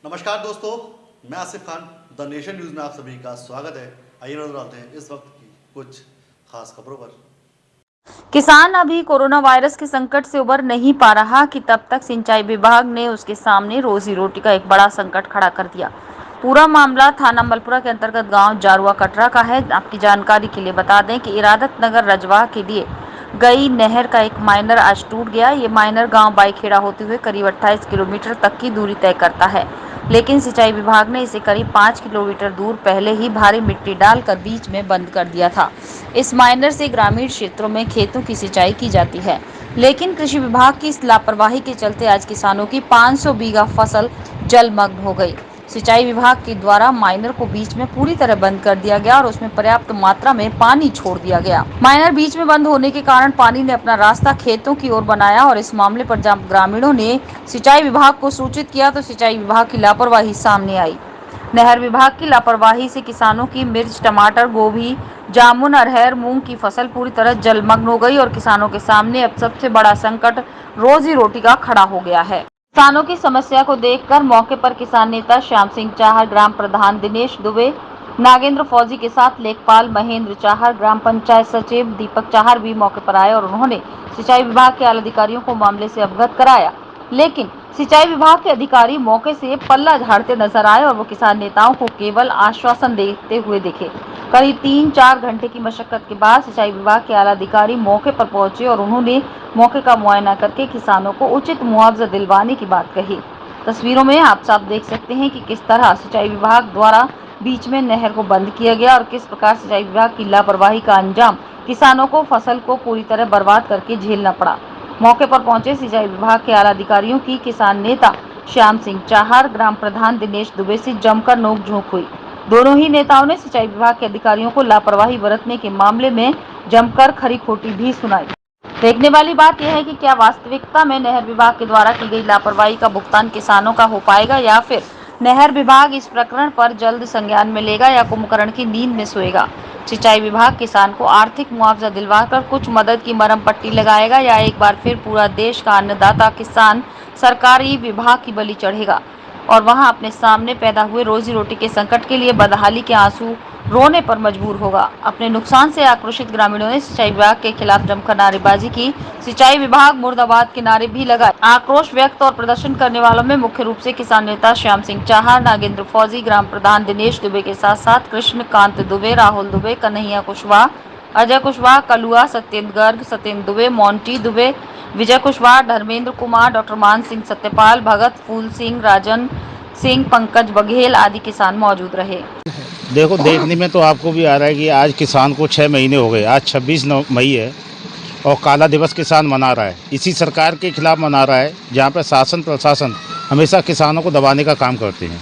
नमस्कार दोस्तों, मैं Asif Khan the nation news में आप सभी का स्वागत है। आइए नजर डालते हैं इस वक्त की कुछ खास खबरों पर। किसान अभी कोरोना वायरस के संकट से उबर नहीं पा रहा कि तब तक सिंचाई विभाग ने उसके सामने रोजी रोटी का एक बड़ा संकट खड़ा कर दिया। पूरा मामला थाना मलपुरा के अंतर्गत गांव जारुआ कटरा का है। आपकी जानकारी के लिए बता दें कि इरादत नगर रजवा के लिए गई नहर का एक माइनर आज टूट गया। ये माइनर गांव बाईखेड़ा होते हुए करीब 28 किलोमीटर तक की दूरी तय करता है, लेकिन सिंचाई विभाग ने इसे करीब 5 किलोमीटर दूर पहले ही भारी मिट्टी डालकर बीच में बंद कर दिया था। इस माइनर से ग्रामीण क्षेत्रों में खेतों की सिंचाई की जाती है, लेकिन कृषि विभाग की इस लापरवाही के चलते आज किसानों की 500 बीघा फसल जलमग्न हो गई। सिंचाई विभाग के द्वारा माइनर को बीच में पूरी तरह बंद कर दिया गया और उसमें पर्याप्त मात्रा में पानी छोड़ दिया गया। माइनर बीच में बंद होने के कारण पानी ने अपना रास्ता खेतों की ओर बनाया और इस मामले पर जब ग्रामीणों ने सिंचाई विभाग को सूचित किया तो सिंचाई विभाग की लापरवाही सामने आई। नहर विभाग की लापरवाही से किसानों की मिर्च, टमाटर, गोभी, जामुन, अरहर, मूंग की फसल पूरी तरह जलमग्न हो गई और किसानों के सामने अब सबसे बड़ा संकट रोजी रोटी का खड़ा हो गया है। किसानों की समस्या को देखकर मौके पर किसान नेता श्याम सिंह चाहर, ग्राम प्रधान दिनेश दुबे, नागेंद्र फौजी के साथ लेखपाल महेंद्र चाहर, ग्राम पंचायत सचिव दीपक चाहर भी मौके पर आए और उन्होंने सिंचाई विभाग के आला अधिकारियों को मामले से अवगत कराया। लेकिन सिंचाई विभाग के अधिकारी मौके से पल्ला झाड़ते नजर आए और वो किसान नेताओं को केवल आश्वासन देते हुए दिखे। करीब 3-4 घंटे की मशक्कत के बाद सिंचाई विभाग के आला अधिकारी मौके पर पहुंचे और उन्होंने मौके का मुआयना करके किसानों को उचित मुआवजा दिलवाने की बात कही। तस्वीरों में आप साफ देख सकते हैं कि किस तरह सिंचाई विभाग द्वारा बीच में नहर को बंद किया गया और किस प्रकार सिंचाई विभाग की लापरवाही का अंजाम किसानों को फसल को पूरी तरह बर्बाद करके झेलना पड़ा। मौके पर पहुंचे सिंचाई विभाग के आला अधिकारियों की किसान नेता श्याम सिंह चाहर, ग्राम प्रधान दिनेश दुबे से जमकर नोक-झोंक हुई। दोनों ही नेताओं ने सिंचाई विभाग के अधिकारियों को लापरवाही बरतने के मामले में जमकर खरी-खोटी भी सुनाई। देखने वाली बात यह है कि क्या वास्तविकता में नहर विभाग के द्वारा की गई लापरवाही का भुगतान किसानों का हो पाएगा या फिर नहर विभाग इस प्रकरण पर जल्द संज्ञान में लेगा या कुंभकर्ण की नींद में सोएगा। सिंचाई विभाग किसान को आर्थिक मुआवजा दिलवाकर कुछ मदद की मरहम पट्टी लगाएगा या एक बार फिर पूरा देश का अन्नदाता किसान सरकारी विभाग की बलि चढ़ेगा और वहां अपने सामने पैदा हुए रोजी रोटी के संकट के लिए बदहाली के आंसू रोने पर मजबूर होगा। अपने नुकसान से आक्रोशित ग्रामीणों ने सिंचाई विभाग के खिलाफ जमकर नारेबाजी की। सिंचाई विभाग मुर्दाबाद के नारे भी लगाए। आक्रोश व्यक्त और प्रदर्शन करने वालों में मुख्य रूप से किसान नेता श्याम सिंह चाहर, नागेंद्र फौजी, ग्राम प्रधान दिनेश दुबे के साथ साथ कृष्णकांत दुबे, राहुल दुबे, कन्हैया कुशवाहा, अजय कुशवाहा, कलुआ, सत्येंद्र गर्ग, सत्येंद्र दुबे, मोंटी दुबे, विजय कुशवाहा, धर्मेंद्र कुमार, डॉक्टर मान सिंह, सत्यपाल भगत, फूल सिंह, राजन सिंह, पंकज बघेल आदि किसान मौजूद रहे। देखो, देखने में तो आपको भी आ रहा है कि आज किसान को 6 महीने हो गए। आज 26 मई है और काला दिवस किसान मना रहा है। इसी सरकार के खिलाफ मना रहा है जहाँ पर शासन प्रशासन हमेशा किसानों को दबाने का काम करते हैं।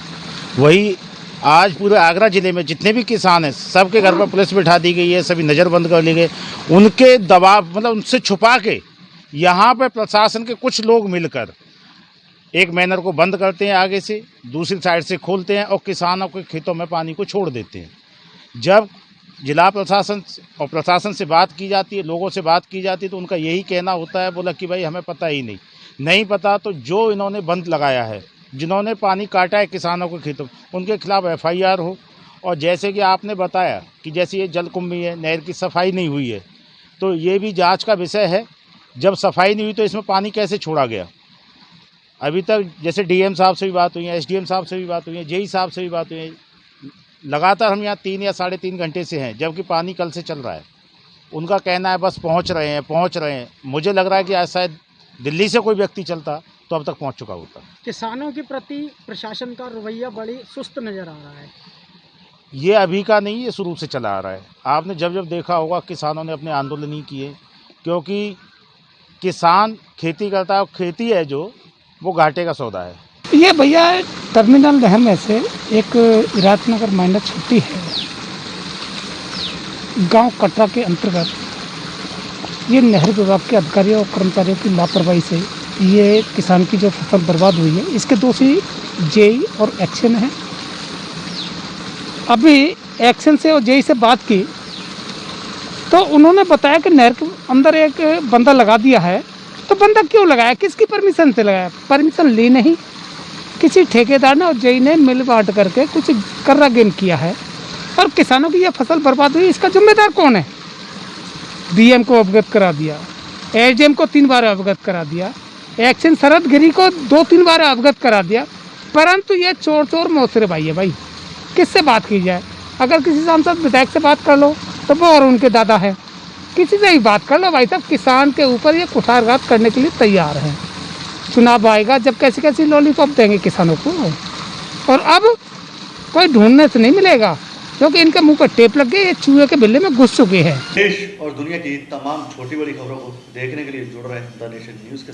वही आज पूरे आगरा ज़िले में जितने भी किसान हैं सबके घर पर पुलिस बिठा दी गई है, सभी नज़रबंद कर लिए गए। उनके दबाव मतलब उनसे छुपा के यहाँ पर प्रशासन के कुछ लोग मिलकर एक मैनर को बंद करते हैं, आगे से दूसरी साइड से खोलते हैं और किसानों के खेतों में पानी को छोड़ देते हैं। जब जिला प्रशासन और प्रशासन से बात की जाती है, लोगों से बात की जाती है, तो उनका यही कहना होता है, बोला कि भाई हमें पता ही नहीं पता। तो जो इन्होंने बंद लगाया है, जिन्होंने पानी काटा है किसानों के खेतों, उनके खिलाफ FIR हो। और जैसे कि आपने बताया कि जैसे ये जलकुंभी है, नहर की सफाई नहीं हुई है, तो ये भी जाँच का विषय है। जब सफाई नहीं हुई तो इसमें पानी कैसे छोड़ा गया? अभी तक जैसे DM साहब से भी बात हुई है, SDM साहब से भी बात हुई है, JE साहब से भी बात हुई है। लगातार हम यहाँ 3 या 3.5 घंटे से हैं, जबकि पानी कल से चल रहा है। उनका कहना है बस पहुँच रहे हैं। मुझे लग रहा है कि आज शायद दिल्ली से कोई व्यक्ति चलता तो अब तक पहुँच चुका होता। किसानों के प्रति प्रशासन का रवैया बड़ी सुस्त नज़र आ रहा है। ये अभी का नहीं, ये शुरू से चला आ रहा है। आपने जब देखा होगा किसानों ने अपने आंदोलन ही किए, क्योंकि किसान खेती करता है और खेती है जो वो घाटे का सौदा है। ये भैया टर्मिनल नहर में से एक इरादत नगर माइनर छुट्टी है, गांव कटरा के अंतर्गत। ये नहर विभाग के अधिकारियों और कर्मचारियों की लापरवाही से ये किसान की जो फसल बर्बाद हुई है, इसके दोषी JE और एक्शन है। अभी एक्शन से और JE से बात की तो उन्होंने बताया कि नहर के अंदर एक बंदा लगा दिया है। तो बंदा क्यों लगाया, किसकी परमिशन से लगाया? परमिशन ली नहीं, किसी ठेकेदार ने और जेई ने मिल बांट करके कुछ कर्रा गेन किया है और किसानों की यह फसल बर्बाद हुई, इसका जिम्मेदार कौन है? डीएम को अवगत करा दिया, एसडीएम को 3 बार अवगत करा दिया, एक्शन शरद गिरी को 2-3 बार अवगत करा दिया, परंतु ये चोर मौसरे भाई है भाई। किससे बात की जाए? अगर किसी सांसद विधायक से बात कर लो तो वो और उनके दादा है, किसी से ही बात कर लो भाई साहब, किसान के ऊपर ये कुठारघात करने के लिए तैयार है। चुनाव आएगा जब कैसी कैसी लॉलीपॉप देंगे किसानों को, और अब कोई ढूंढने से नहीं मिलेगा क्योंकि इनके मुंह पर टेप लग गई, ये चूहे के बिल्ले में घुस चुके हैं। देश और दुनिया की तमाम छोटी बड़ी खबरों को देखने के लिए जुड़ रहे द नेशन न्यूज़ के